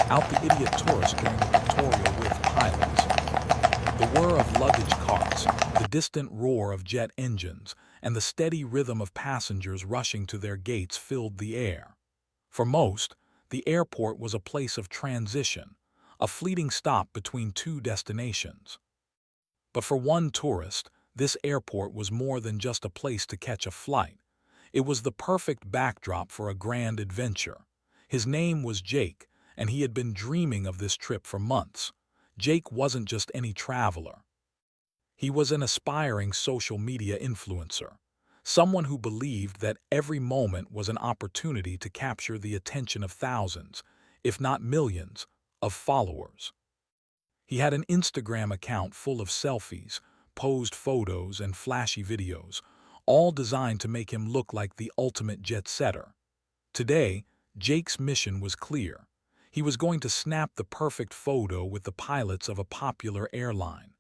Out the idiot tourist during the pictorial with pilots. The whir of luggage carts, the distant roar of jet engines, and the steady rhythm of passengers rushing to their gates filled the air. For most, the airport was a place of transition, a fleeting stop between two destinations. But for one tourist, this airport was more than just a place to catch a flight. It was the perfect backdrop for a grand adventure. His name was Jake, and he had been dreaming of this trip for months. Jake wasn't just any traveler. He was an aspiring social media influencer, someone who believed that every moment was an opportunity to capture the attention of thousands, if not millions, of followers. He had an Instagram account full of selfies, posed photos, and flashy videos, all designed to make him look like the ultimate jet setter. Today, Jake's mission was clear. He was going to snap the perfect photo with the pilots of a popular airline.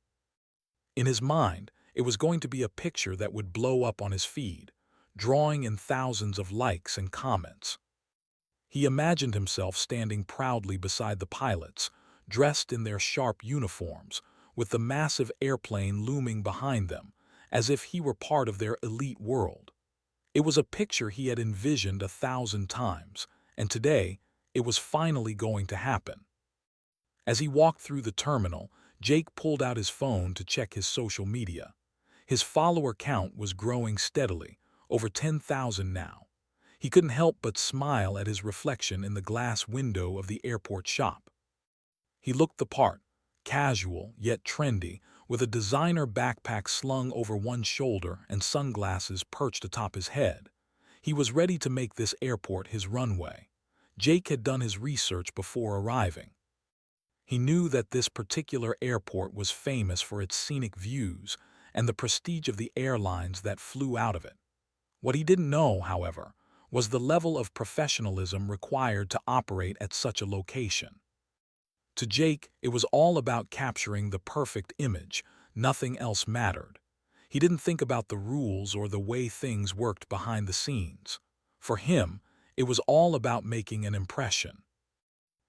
In his mind, it was going to be a picture that would blow up on his feed, drawing in thousands of likes and comments. He imagined himself standing proudly beside the pilots, dressed in their sharp uniforms, with the massive airplane looming behind them, as if he were part of their elite world. It was a picture he had envisioned 1,000 times, and today, it was finally going to happen. As he walked through the terminal, Jake pulled out his phone to check his social media. His follower count was growing steadily, over 10,000 now. He couldn't help but smile at his reflection in the glass window of the airport shop. He looked the part, casual yet trendy, with a designer backpack slung over one shoulder and sunglasses perched atop his head. He was ready to make this airport his runway. Jake had done his research before arriving. He knew that this particular airport was famous for its scenic views and the prestige of the airlines that flew out of it. What he didn't know, however, was the level of professionalism required to operate at such a location. To Jake, it was all about capturing the perfect image. Nothing else mattered. He didn't think about the rules or the way things worked behind the scenes. For him, it was all about making an impression.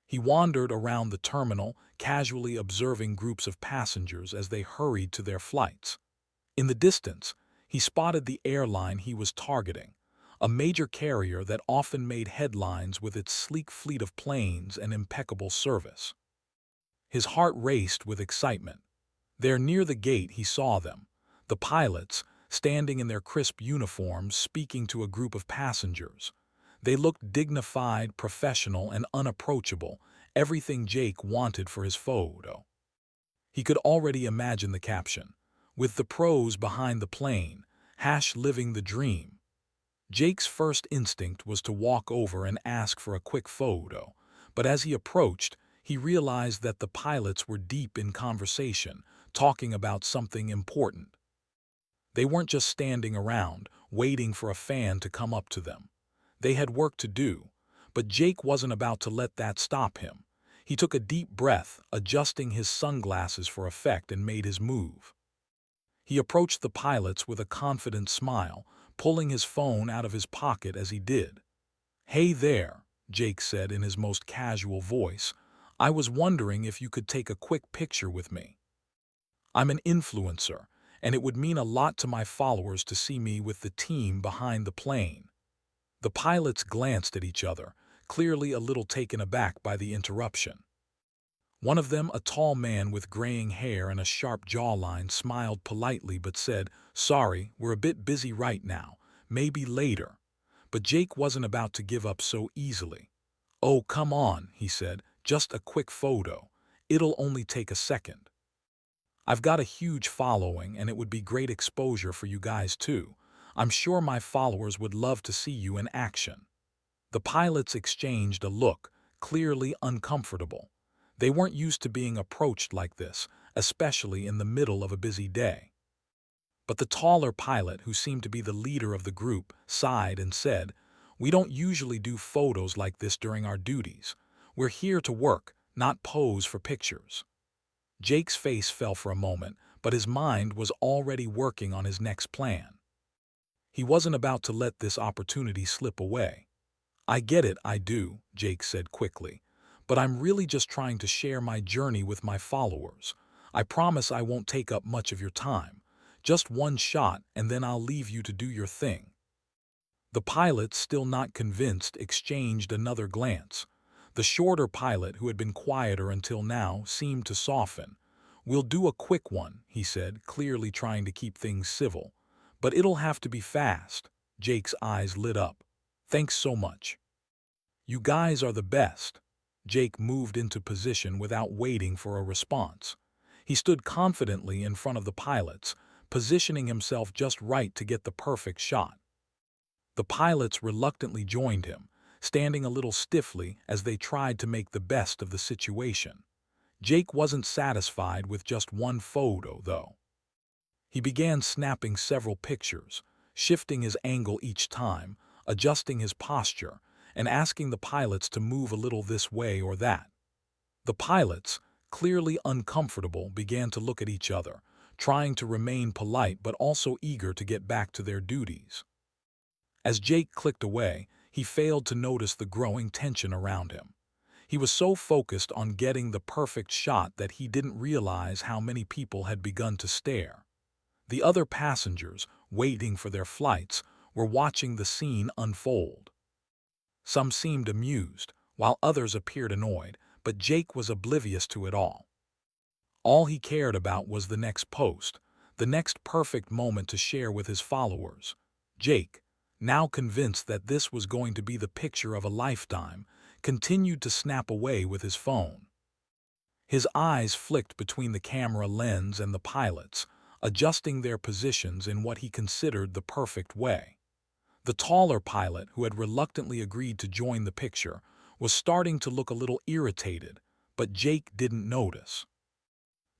He wandered around the terminal, casually observing groups of passengers as they hurried to their flights. In the distance, he spotted the airline he was targeting, a major carrier that often made headlines with its sleek fleet of planes and impeccable service. His heart raced with excitement. There near the gate he saw them, the pilots, standing in their crisp uniforms speaking to a group of passengers. They looked dignified, professional, and unapproachable, everything Jake wanted for his photo. He could already imagine the caption, with the pros behind the plane, #living the dream. Jake's first instinct was to walk over and ask for a quick photo, but as he approached, he realized that the pilots were deep in conversation, talking about something important. They weren't just standing around, waiting for a fan to come up to them. They had work to do, but Jake wasn't about to let that stop him. He took a deep breath, adjusting his sunglasses for effect, and made his move. He approached the pilots with a confident smile, pulling his phone out of his pocket as he did. "Hey there," Jake said in his most casual voice. "I was wondering if you could take a quick picture with me. I'm an influencer, and it would mean a lot to my followers to see me with the team behind the plane." The pilots glanced at each other, clearly a little taken aback by the interruption. One of them, a tall man with graying hair and a sharp jawline, smiled politely but said, "Sorry, we're a bit busy right now, maybe later." But Jake wasn't about to give up so easily. "Oh, come on," he said, "just a quick photo. It'll only take a second. I've got a huge following, and it would be great exposure for you guys too. I'm sure my followers would love to see you in action." The pilots exchanged a look, clearly uncomfortable. They weren't used to being approached like this, especially in the middle of a busy day. But the taller pilot, who seemed to be the leader of the group, sighed and said, "We don't usually do photos like this during our duties. We're here to work, not pose for pictures." Jake's face fell for a moment, but his mind was already working on his next plan. He wasn't about to let this opportunity slip away. "I get it, I do," Jake said quickly. "But I'm really just trying to share my journey with my followers. I promise I won't take up much of your time. Just one shot and then I'll leave you to do your thing." The pilots, still not convinced, exchanged another glance. The shorter pilot, who had been quieter until now, seemed to soften. "We'll do a quick one," he said, clearly trying to keep things civil. "But it'll have to be fast." Jake's eyes lit up. "Thanks so much. You guys are the best." Jake moved into position without waiting for a response. He stood confidently in front of the pilots, positioning himself just right to get the perfect shot. The pilots reluctantly joined him, standing a little stiffly as they tried to make the best of the situation. Jake wasn't satisfied with just one photo, though. He began snapping several pictures, shifting his angle each time, adjusting his posture, and asking the pilots to move a little this way or that. The pilots, clearly uncomfortable, began to look at each other, trying to remain polite but also eager to get back to their duties. As Jake clicked away, he failed to notice the growing tension around him. He was so focused on getting the perfect shot that he didn't realize how many people had begun to stare. The other passengers, waiting for their flights, were watching the scene unfold. Some seemed amused, while others appeared annoyed, but Jake was oblivious to it all. All he cared about was the next post, the next perfect moment to share with his followers. Jake, now convinced that this was going to be the picture of a lifetime, continued to snap away with his phone. His eyes flicked between the camera lens and the pilots, adjusting their positions in what he considered the perfect way. The taller pilot, who had reluctantly agreed to join the picture, was starting to look a little irritated, but Jake didn't notice.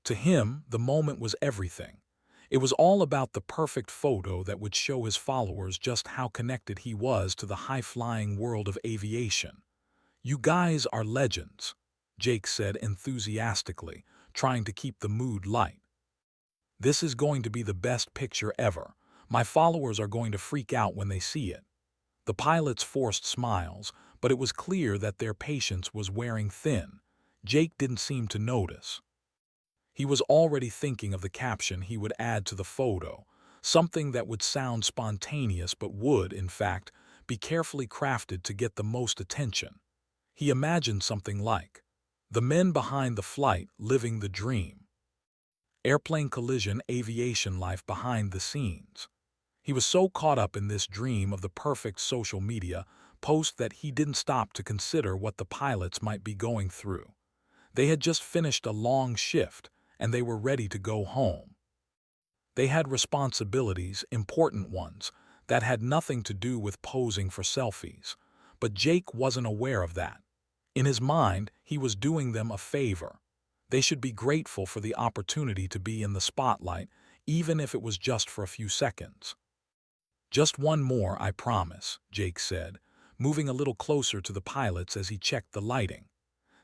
To him, the moment was everything. It was all about the perfect photo that would show his followers just how connected he was to the high-flying world of aviation. "You guys are legends," Jake said enthusiastically, trying to keep the mood light. "This is going to be the best picture ever. My followers are going to freak out when they see it." The pilots forced smiles, but it was clear that their patience was wearing thin. Jake didn't seem to notice. He was already thinking of the caption he would add to the photo, something that would sound spontaneous but would, in fact, be carefully crafted to get the most attention. He imagined something like, "The men behind the flight living the dream. Airplane collision, aviation life behind the scenes." He was so caught up in this dream of the perfect social media post that he didn't stop to consider what the pilots might be going through. They had just finished a long shift, and they were ready to go home. They had responsibilities, important ones, that had nothing to do with posing for selfies. But Jake wasn't aware of that. In his mind, he was doing them a favor. They should be grateful for the opportunity to be in the spotlight, even if it was just for a few seconds. "Just one more, I promise," Jake said, moving a little closer to the pilots as he checked the lighting.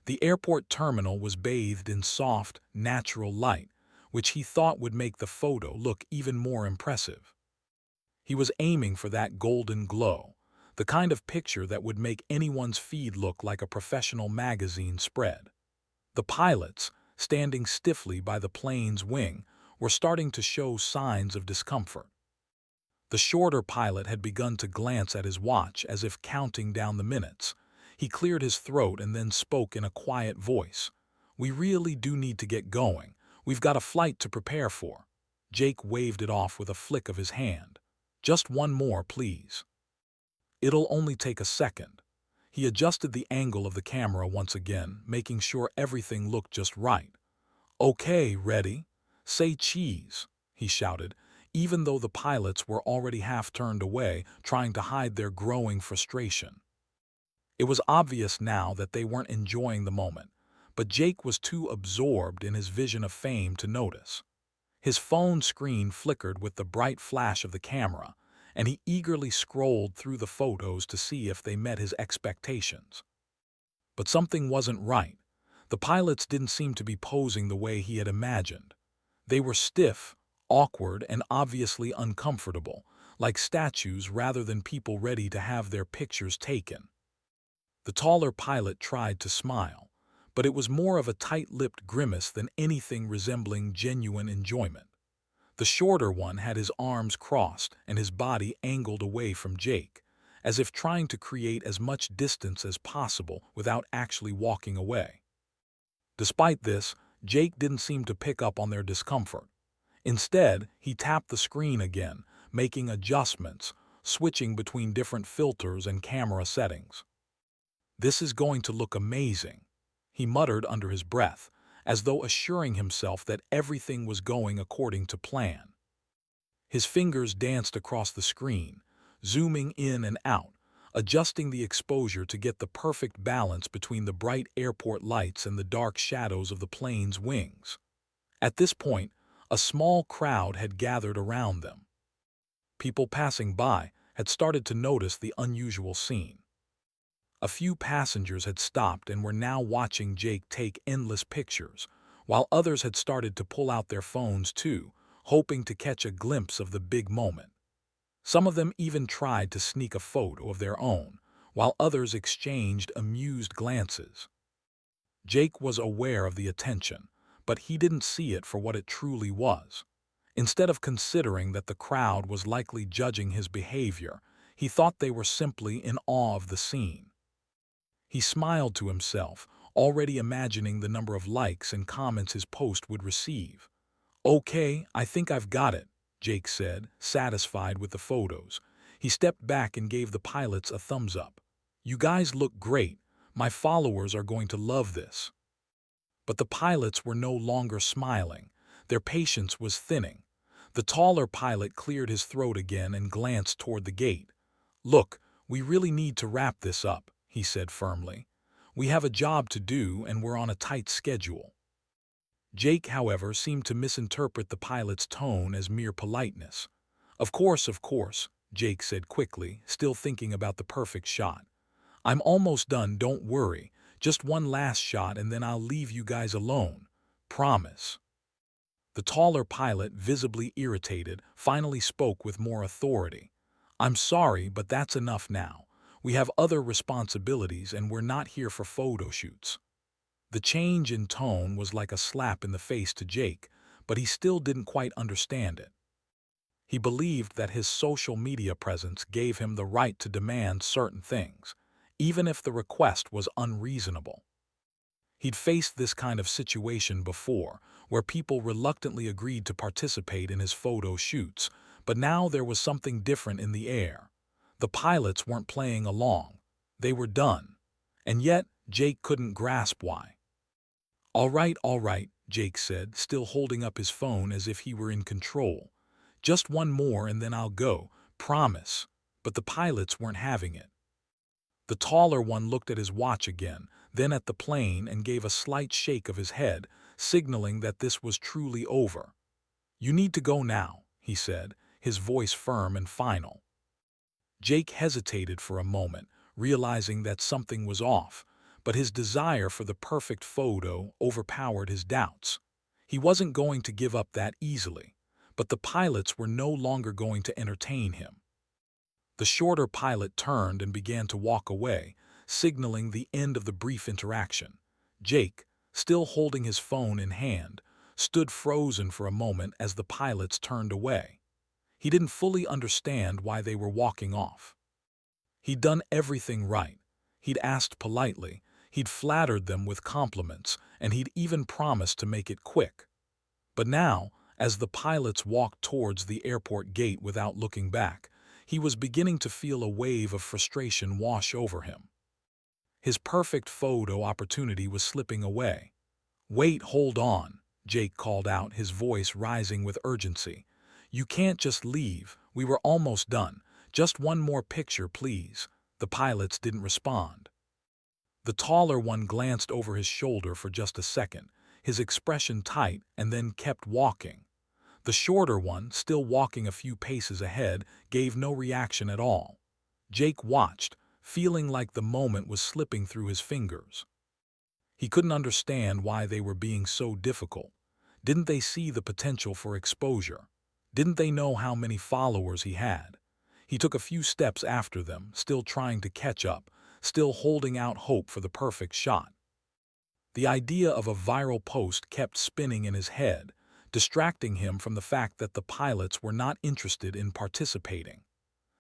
The airport terminal was bathed in soft, natural light, which he thought would make the photo look even more impressive. He was aiming for that golden glow, the kind of picture that would make anyone's feed look like a professional magazine spread. The pilots, standing stiffly by the plane's wing, were starting to show signs of discomfort. The shorter pilot had begun to glance at his watch as if counting down the minutes. He cleared his throat and then spoke in a quiet voice. "We really do need to get going. We've got a flight to prepare for." Jake waved it off with a flick of his hand. "Just one more, please." "It'll only take a second." He adjusted the angle of the camera once again, making sure everything looked just right. "Okay, ready? Say cheese," he shouted, even though the pilots were already half turned away, trying to hide their growing frustration. It was obvious now that they weren't enjoying the moment, but Jake was too absorbed in his vision of fame to notice. His phone screen flickered with the bright flash of the camera, and he eagerly scrolled through the photos to see if they met his expectations. But something wasn't right. The pilots didn't seem to be posing the way he had imagined. They were stiff, awkward, and obviously uncomfortable, like statues rather than people ready to have their pictures taken. The taller pilot tried to smile, but it was more of a tight-lipped grimace than anything resembling genuine enjoyment. The shorter one had his arms crossed and his body angled away from Jake, as if trying to create as much distance as possible without actually walking away. Despite this, Jake didn't seem to pick up on their discomfort. Instead, he tapped the screen again, making adjustments, switching between different filters and camera settings. "This is going to look amazing," he muttered under his breath, as though assuring himself that everything was going according to plan. His fingers danced across the screen, zooming in and out, adjusting the exposure to get the perfect balance between the bright airport lights and the dark shadows of the plane's wings. At this point, a small crowd had gathered around them. People passing by had started to notice the unusual scene. A few passengers had stopped and were now watching Jake take endless pictures, while others had started to pull out their phones too, hoping to catch a glimpse of the big moment. Some of them even tried to sneak a photo of their own, while others exchanged amused glances. Jake was aware of the attention, but he didn't see it for what it truly was. Instead of considering that the crowd was likely judging his behavior, he thought they were simply in awe of the scene. He smiled to himself, already imagining the number of likes and comments his post would receive. "Okay, I think I've got it," Jake said, satisfied with the photos. He stepped back and gave the pilots a thumbs up. "You guys look great. My followers are going to love this." But the pilots were no longer smiling. Their patience was thinning. The taller pilot cleared his throat again and glanced toward the gate. "Look, we really need to wrap this up," he said firmly. "We have a job to do and we're on a tight schedule." Jake, however, seemed to misinterpret the pilot's tone as mere politeness. Of course," Jake said quickly, still thinking about the perfect shot. "I'm almost done, don't worry. Just one last shot and then I'll leave you guys alone. Promise." The taller pilot, visibly irritated, finally spoke with more authority. "I'm sorry, but that's enough now. We have other responsibilities and we're not here for photo shoots." The change in tone was like a slap in the face to Jake, but he still didn't quite understand it. He believed that his social media presence gave him the right to demand certain things, even if the request was unreasonable. He'd faced this kind of situation before, where people reluctantly agreed to participate in his photo shoots, but now there was something different in the air. The pilots weren't playing along. They were done. And yet, Jake couldn't grasp why. All right, Jake said, still holding up his phone as if he were in control. "Just one more and then I'll go, promise." But the pilots weren't having it. The taller one looked at his watch again, then at the plane and gave a slight shake of his head, signaling that this was truly over. "You need to go now," he said, his voice firm and final. Jake hesitated for a moment, realizing that something was off, but his desire for the perfect photo overpowered his doubts. He wasn't going to give up that easily, but the pilots were no longer going to entertain him. The shorter pilot turned and began to walk away, signaling the end of the brief interaction. Jake, still holding his phone in hand, stood frozen for a moment as the pilots turned away. He didn't fully understand why they were walking off. He'd done everything right. He'd asked politely, he'd flattered them with compliments, and he'd even promised to make it quick. But now, as the pilots walked towards the airport gate without looking back, he was beginning to feel a wave of frustration wash over him. His perfect photo opportunity was slipping away. "Wait, hold on," Jake called out, his voice rising with urgency. "You can't just leave. We were almost done. Just one more picture, please." The pilots didn't respond. The taller one glanced over his shoulder for just a second, his expression tight, and then kept walking. The shorter one, still walking a few paces ahead, gave no reaction at all. Jake watched, feeling like the moment was slipping through his fingers. He couldn't understand why they were being so difficult. Didn't they see the potential for exposure? Didn't they know how many followers he had? He took a few steps after them, still trying to catch up, still holding out hope for the perfect shot. The idea of a viral post kept spinning in his head, distracting him from the fact that the pilots were not interested in participating.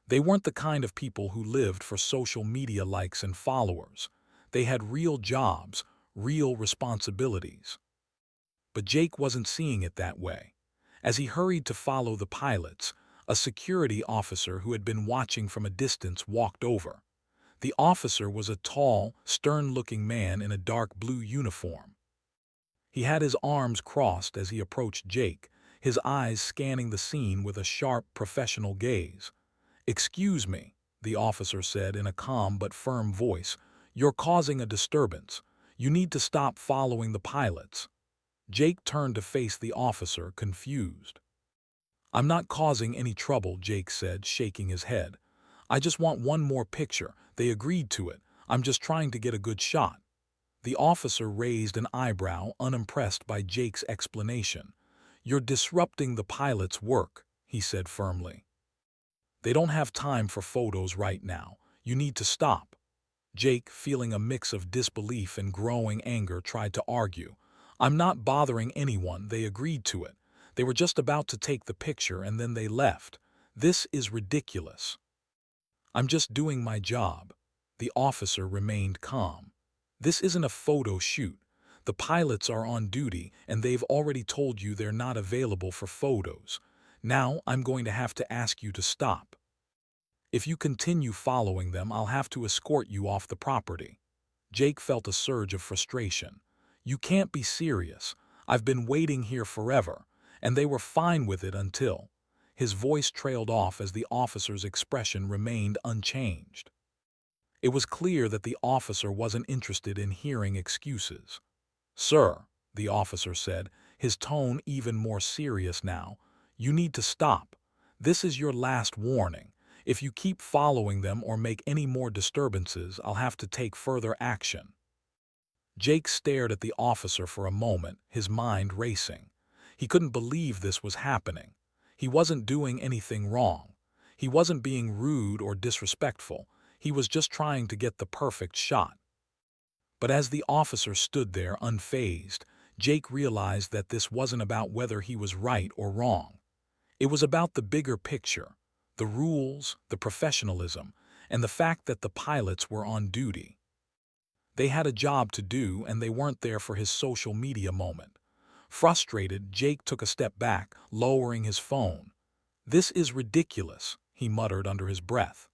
They weren't the kind of people who lived for social media likes and followers. They had real jobs, real responsibilities. But Jake wasn't seeing it that way. As he hurried to follow the pilots, a security officer who had been watching from a distance walked over. The officer was a tall, stern-looking man in a dark blue uniform. He had his arms crossed as he approached Jake, his eyes scanning the scene with a sharp, professional gaze. "Excuse me," the officer said in a calm but firm voice. "You're causing a disturbance. You need to stop following the pilots." Jake turned to face the officer, confused. "I'm not causing any trouble," Jake said, shaking his head. "I just want one more picture. They agreed to it. I'm just trying to get a good shot." The officer raised an eyebrow, unimpressed by Jake's explanation. "You're disrupting the pilot's work," he said firmly. "They don't have time for photos right now. You need to stop." Jake, feeling a mix of disbelief and growing anger, tried to argue. "I'm not bothering anyone. They agreed to it. They were just about to take the picture and then they left. This is ridiculous." "I'm just doing my job." The officer remained calm. "This isn't a photo shoot. The pilots are on duty and they've already told you they're not available for photos. Now I'm going to have to ask you to stop. If you continue following them, I'll have to escort you off the property." Jake felt a surge of frustration. "You can't be serious. I've been waiting here forever, and they were fine with it until—" His voice trailed off as the officer's expression remained unchanged. It was clear that the officer wasn't interested in hearing excuses. "Sir," the officer said, his tone even more serious now, "you need to stop. This is your last warning. If you keep following them or make any more disturbances, I'll have to take further action." Jake stared at the officer for a moment, his mind racing. He couldn't believe this was happening. He wasn't doing anything wrong. He wasn't being rude or disrespectful. He was just trying to get the perfect shot. But as the officer stood there unfazed, Jake realized that this wasn't about whether he was right or wrong. It was about the bigger picture, the rules, the professionalism, and the fact that the pilots were on duty. They had a job to do and they weren't there for his social media moment. Frustrated, Jake took a step back, lowering his phone. "This is ridiculous," he muttered under his breath.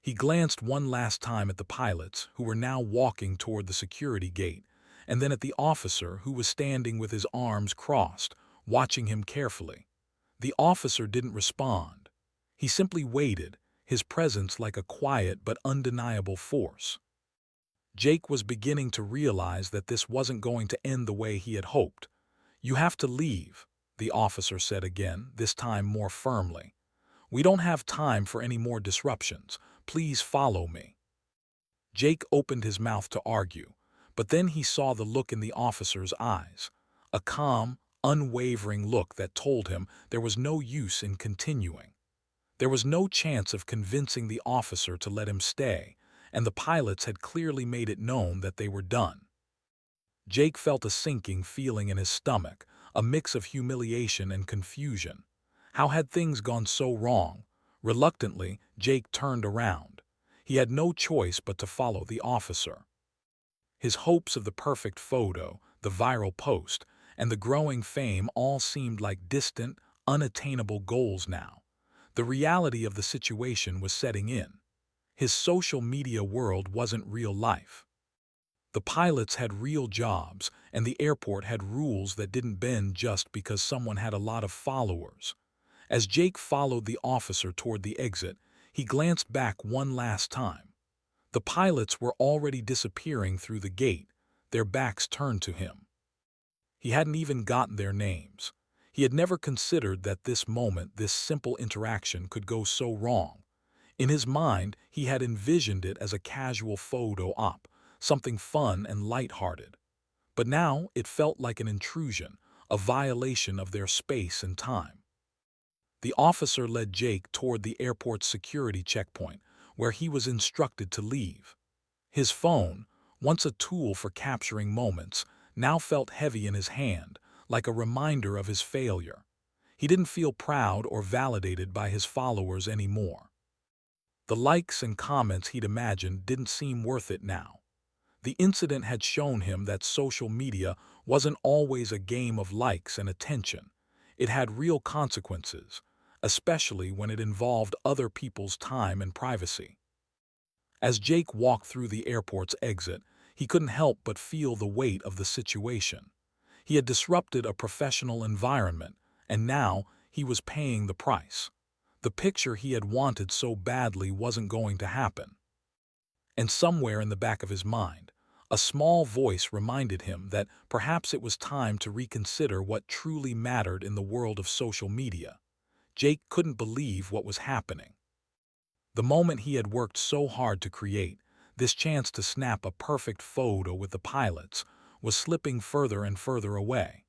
He glanced one last time at the pilots, who were now walking toward the security gate, and then at the officer, who was standing with his arms crossed, watching him carefully. The officer didn't respond. He simply waited, his presence like a quiet but undeniable force. Jake was beginning to realize that this wasn't going to end the way he had hoped. "You have to leave," the officer said again, this time more firmly. "We don't have time for any more disruptions. Please follow me." Jake opened his mouth to argue, but then he saw the look in the officer's eyes, a calm, unwavering look that told him there was no use in continuing. There was no chance of convincing the officer to let him stay, and the pilots had clearly made it known that they were done. Jake felt a sinking feeling in his stomach, a mix of humiliation and confusion. How had things gone so wrong? Reluctantly, Jake turned around. He had no choice but to follow the officer. His hopes of the perfect photo, the viral post, and the growing fame all seemed like distant, unattainable goals now. The reality of the situation was setting in. His social media world wasn't real life. The pilots had real jobs, and the airport had rules that didn't bend just because someone had a lot of followers. As Jake followed the officer toward the exit, he glanced back one last time. The pilots were already disappearing through the gate, their backs turned to him. He hadn't even gotten their names. He had never considered that this moment, this simple interaction, could go so wrong. In his mind, he had envisioned it as a casual photo op, something fun and lighthearted. But now it felt like an intrusion, a violation of their space and time. The officer led Jake toward the airport's security checkpoint, where he was instructed to leave. His phone, once a tool for capturing moments, now felt heavy in his hand, like a reminder of his failure. He didn't feel proud or validated by his followers anymore. The likes and comments he'd imagined didn't seem worth it now. The incident had shown him that social media wasn't always a game of likes and attention. It had real consequences, especially when it involved other people's time and privacy. As Jake walked through the airport's exit, he couldn't help but feel the weight of the situation. He had disrupted a professional environment, and now he was paying the price. The picture he had wanted so badly wasn't going to happen. And somewhere in the back of his mind, a small voice reminded him that perhaps it was time to reconsider what truly mattered in the world of social media. Jake couldn't believe what was happening. The moment he had worked so hard to create, this chance to snap a perfect photo with the pilots, was slipping further and further away.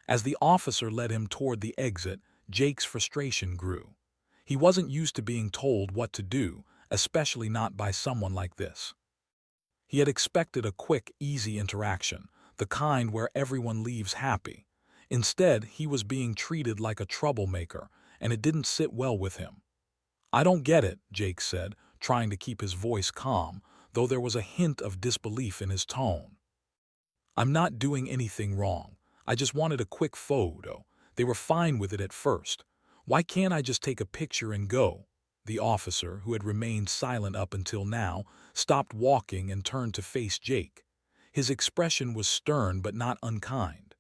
As the officer led him toward the exit, Jake's frustration grew. He wasn't used to being told what to do, especially not by someone like this. He had expected a quick, easy interaction, the kind where everyone leaves happy. Instead, he was being treated like a troublemaker, and it didn't sit well with him. "I don't get it," Jake said, trying to keep his voice calm, though there was a hint of disbelief in his tone. "I'm not doing anything wrong. I just wanted a quick photo. They were fine with it at first. Why can't I just take a picture and go?" The officer, who had remained silent up until now, stopped walking and turned to face Jake. His expression was stern but not unkind.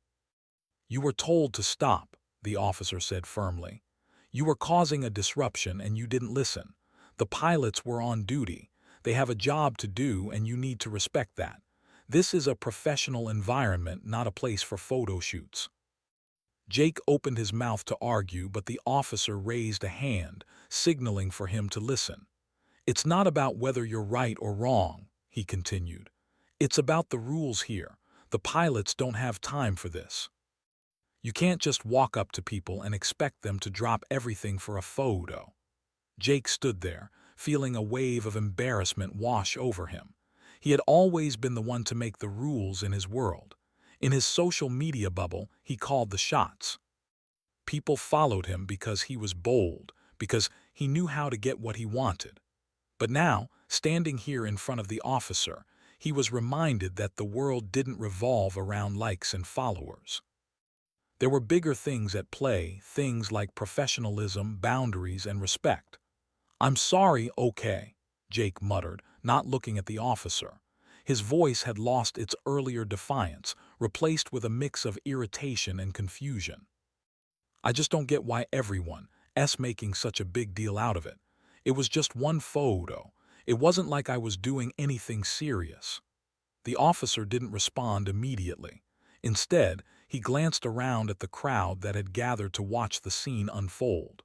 "You were told to stop," the officer said firmly. "You were causing a disruption and you didn't listen. The pilots were on duty. They have a job to do and you need to respect that. This is a professional environment, not a place for photo shoots." Jake opened his mouth to argue, but the officer raised a hand, signaling for him to listen. "It's not about whether you're right or wrong," he continued. "It's about the rules here. The pilots don't have time for this. You can't just walk up to people and expect them to drop everything for a photo." Jake stood there, feeling a wave of embarrassment wash over him. He had always been the one to make the rules in his world. In his social media bubble, he called the shots. People followed him because he was bold, because he knew how to get what he wanted. But now, standing here in front of the officer, he was reminded that the world didn't revolve around likes and followers. There were bigger things at play, things like professionalism, boundaries, and respect. "I'm sorry, okay," Jake muttered, not looking at the officer. His voice had lost its earlier defiance, replaced with a mix of irritation and confusion. "I just don't get why everyone's making such a big deal out of it. It was just one photo. It wasn't like I was doing anything serious." The officer didn't respond immediately. Instead, he glanced around at the crowd that had gathered to watch the scene unfold.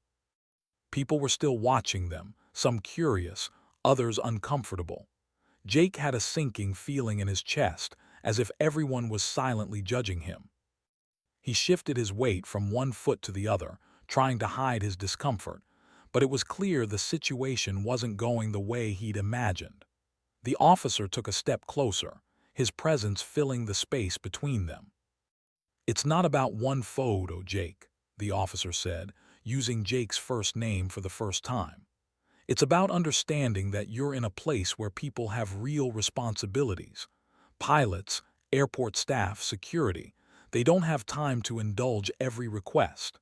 People were still watching them, some curious, others uncomfortable. Jake had a sinking feeling in his chest, as if everyone was silently judging him. He shifted his weight from one foot to the other, trying to hide his discomfort, but it was clear the situation wasn't going the way he'd imagined. The officer took a step closer, his presence filling the space between them. "It's not about one photo, Jake," the officer said, using Jake's first name for the first time. "It's about understanding that you're in a place where people have real responsibilities. Pilots, airport staff, security. They don't have time to indulge every request.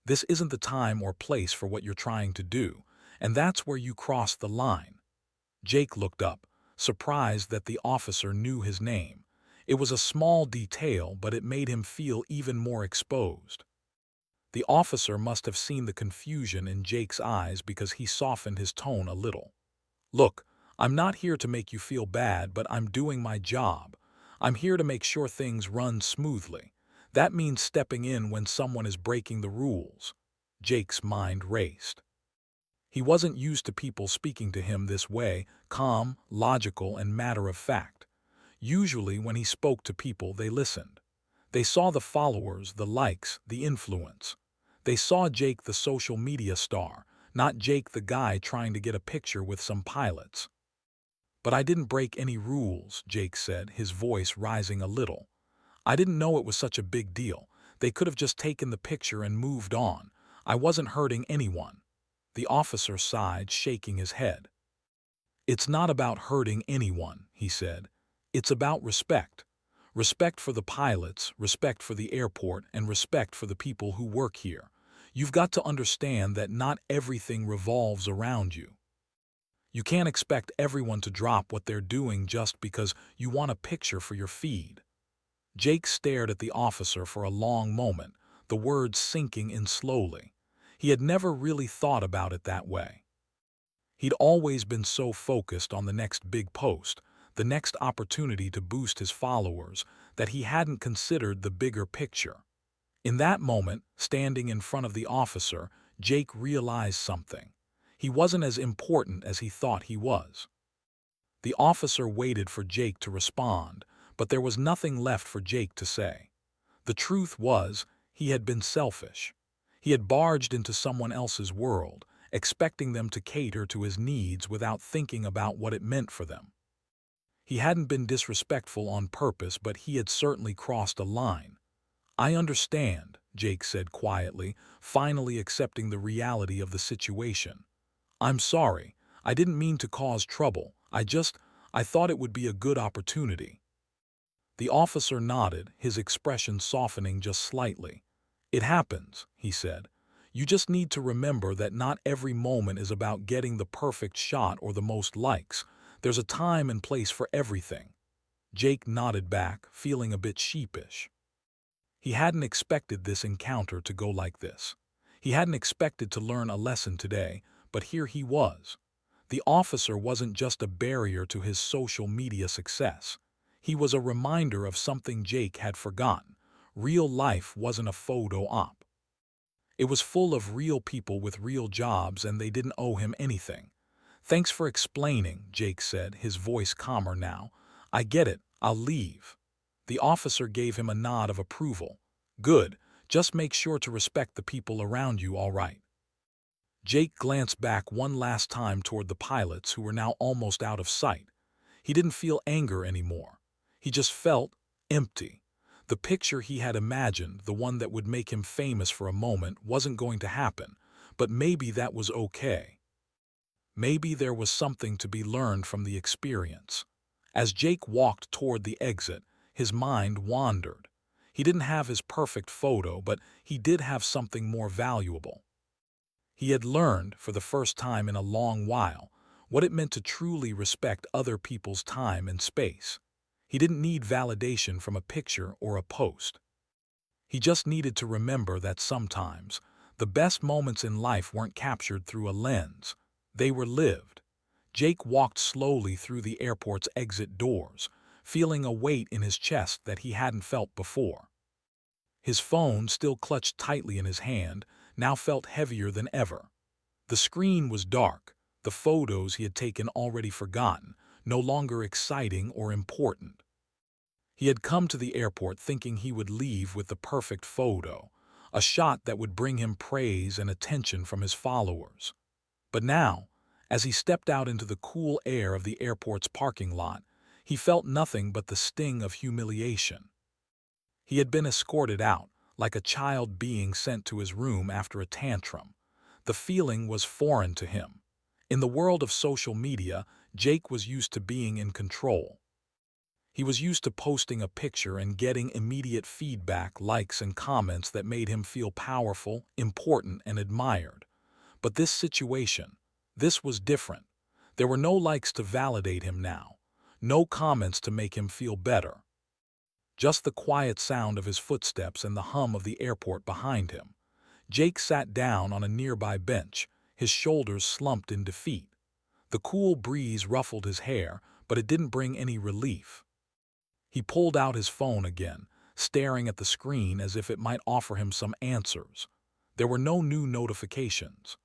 This isn't the time or place for what you're trying to do, and that's where you cross the line." Jake looked up, surprised that the officer knew his name. It was a small detail, but it made him feel even more exposed. The officer must have seen the confusion in Jake's eyes because he softened his tone a little. "Look, I'm not here to make you feel bad, but I'm doing my job. I'm here to make sure things run smoothly. That means stepping in when someone is breaking the rules." Jake's mind raced. He wasn't used to people speaking to him this way, calm, logical, and matter-of-fact. Usually when he spoke to people, they listened. They saw the followers, the likes, the influence. They saw Jake the social media star, not Jake the guy trying to get a picture with some pilots. But I didn't break any rules, Jake said, his voice rising a little. I didn't know it was such a big deal. They could have just taken the picture and moved on. I wasn't hurting anyone. The officer sighed, shaking his head. It's not about hurting anyone, he said. It's about respect. Respect for the pilots, respect for the airport, and respect for the people who work here. You've got to understand that not everything revolves around you. You can't expect everyone to drop what they're doing just because you want a picture for your feed. Jake stared at the officer for a long moment, the words sinking in slowly. He had never really thought about it that way. He'd always been so focused on the next big post, the next opportunity to boost his followers, that he hadn't considered the bigger picture. In that moment, standing in front of the officer, Jake realized something. He wasn't as important as he thought he was. The officer waited for Jake to respond, but there was nothing left for Jake to say. The truth was, he had been selfish. He had barged into someone else's world, expecting them to cater to his needs without thinking about what it meant for them. He hadn't been disrespectful on purpose, but he had certainly crossed a line. I understand, Jake said quietly, finally accepting the reality of the situation. I'm sorry. I didn't mean to cause trouble. I thought it would be a good opportunity. The officer nodded, his expression softening just slightly. It happens, he said. You just need to remember that not every moment is about getting the perfect shot or the most likes. There's a time and place for everything. Jake nodded back, feeling a bit sheepish. He hadn't expected this encounter to go like this. He hadn't expected to learn a lesson today, but here he was. The officer wasn't just a barrier to his social media success. He was a reminder of something Jake had forgotten. Real life wasn't a photo op. It was full of real people with real jobs, and they didn't owe him anything. Thanks for explaining, Jake said, his voice calmer now. I get it. I'll leave. The officer gave him a nod of approval. Good. Just make sure to respect the people around you, all right. Jake glanced back one last time toward the pilots, who were now almost out of sight. He didn't feel anger anymore. He just felt empty. The picture he had imagined, the one that would make him famous for a moment, wasn't going to happen, but maybe that was okay. Maybe there was something to be learned from the experience. As Jake walked toward the exit, his mind wandered. He didn't have his perfect photo, but he did have something more valuable. He had learned, for the first time in a long while, what it meant to truly respect other people's time and space. He didn't need validation from a picture or a post. He just needed to remember that sometimes the best moments in life weren't captured through a lens. They were lived. Jake walked slowly through the airport's exit doors, feeling a weight in his chest that he hadn't felt before. His phone, still clutched tightly in his hand, now felt heavier than ever. The screen was dark, the photos he had taken already forgotten, no longer exciting or important. He had come to the airport thinking he would leave with the perfect photo, a shot that would bring him praise and attention from his followers. But now, as he stepped out into the cool air of the airport's parking lot, he felt nothing but the sting of humiliation. He had been escorted out, like a child being sent to his room after a tantrum. The feeling was foreign to him. In the world of social media, Jake was used to being in control. He was used to posting a picture and getting immediate feedback, likes, and comments that made him feel powerful, important, and admired. But this was different. There were no likes to validate him now, no comments to make him feel better. Just the quiet sound of his footsteps and the hum of the airport behind him. Jake sat down on a nearby bench, his shoulders slumped in defeat. The cool breeze ruffled his hair, but it didn't bring any relief. He pulled out his phone again, staring at the screen as if it might offer him some answers. There were no new notifications.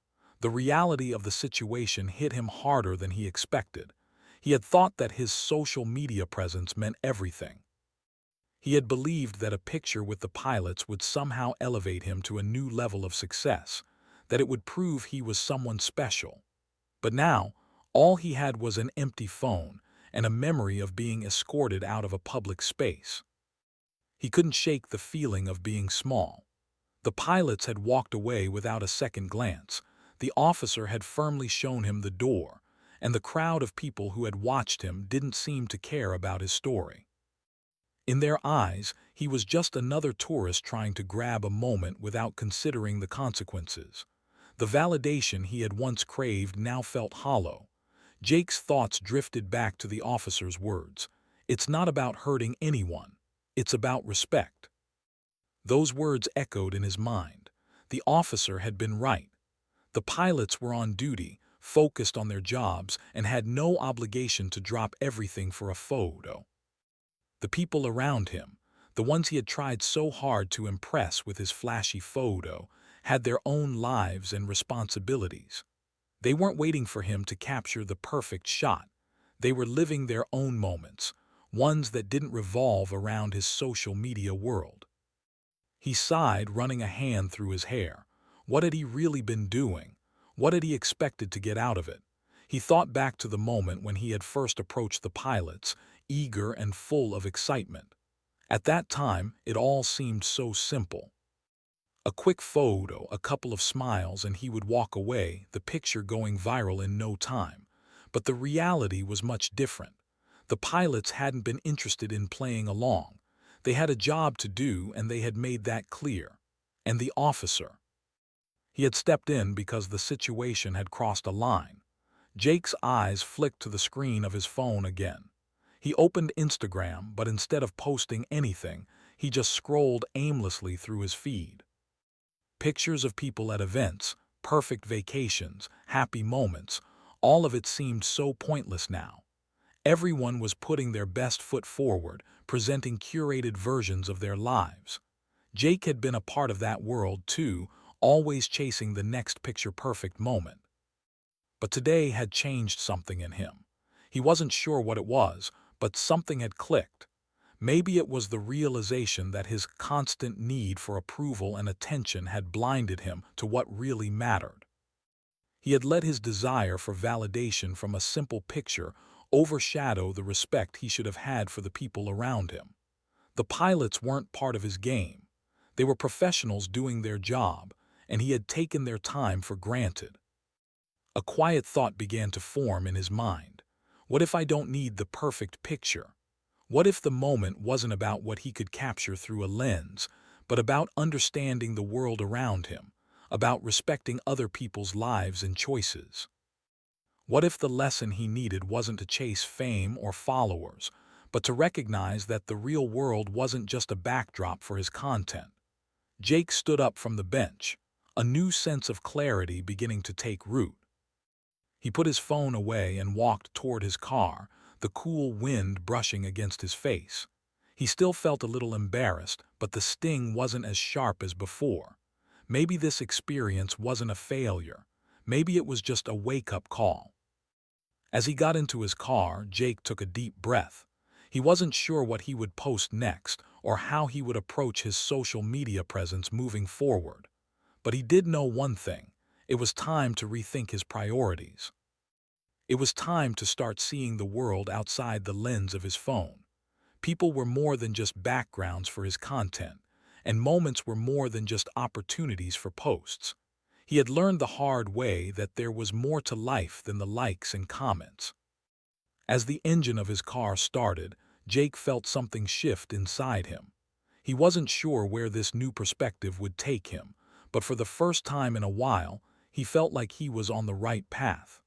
The reality of the situation hit him harder than he expected. He had thought that his social media presence meant everything. He had believed that a picture with the pilots would somehow elevate him to a new level of success, that it would prove he was someone special. But now, all he had was an empty phone, and a memory of being escorted out of a public space. He couldn't shake the feeling of being small. The pilots had walked away without a second glance. The officer had firmly shown him the door, and the crowd of people who had watched him didn't seem to care about his story. In their eyes, he was just another tourist trying to grab a moment without considering the consequences. The validation he had once craved now felt hollow. Jake's thoughts drifted back to the officer's words. "It's not about hurting anyone. It's about respect." Those words echoed in his mind. The officer had been right. The pilots were on duty, focused on their jobs, and had no obligation to drop everything for a photo. The people around him, the ones he had tried so hard to impress with his flashy photo, had their own lives and responsibilities. They weren't waiting for him to capture the perfect shot. They were living their own moments, ones that didn't revolve around his social media world. He sighed, running a hand through his hair. What had he really been doing? What had he expected to get out of it? He thought back to the moment when he had first approached the pilots, eager and full of excitement. At that time, it all seemed so simple. A quick photo, a couple of smiles, and he would walk away, the picture going viral in no time. But the reality was much different. The pilots hadn't been interested in playing along. They had a job to do, and they had made that clear. And the officer? He had stepped in because the situation had crossed a line. Jake's eyes flicked to the screen of his phone again. He opened Instagram, but instead of posting anything, he just scrolled aimlessly through his feed. Pictures of people at events, perfect vacations, happy moments, all of it seemed so pointless now. Everyone was putting their best foot forward, presenting curated versions of their lives. Jake had been a part of that world too, always chasing the next picture-perfect moment. But today had changed something in him. He wasn't sure what it was, but something had clicked. Maybe it was the realization that his constant need for approval and attention had blinded him to what really mattered. He had let his desire for validation from a simple picture overshadow the respect he should have had for the people around him. The pilots weren't part of his game. They were professionals doing their job, and he had taken their time for granted. A quiet thought began to form in his mind. What if I don't need the perfect picture? What if the moment wasn't about what he could capture through a lens, but about understanding the world around him, about respecting other people's lives and choices? What if the lesson he needed wasn't to chase fame or followers, but to recognize that the real world wasn't just a backdrop for his content? Jake stood up from the bench, a new sense of clarity beginning to take root. He put his phone away and walked toward his car, the cool wind brushing against his face. He still felt a little embarrassed, but the sting wasn't as sharp as before. Maybe this experience wasn't a failure. Maybe it was just a wake-up call. As he got into his car, Jake took a deep breath. He wasn't sure what he would post next or how he would approach his social media presence moving forward. But he did know one thing. It was time to rethink his priorities. It was time to start seeing the world outside the lens of his phone. People were more than just backgrounds for his content, and moments were more than just opportunities for posts. He had learned the hard way that there was more to life than the likes and comments. As the engine of his car started, Jake felt something shift inside him. He wasn't sure where this new perspective would take him, but for the first time in a while, he felt like he was on the right path.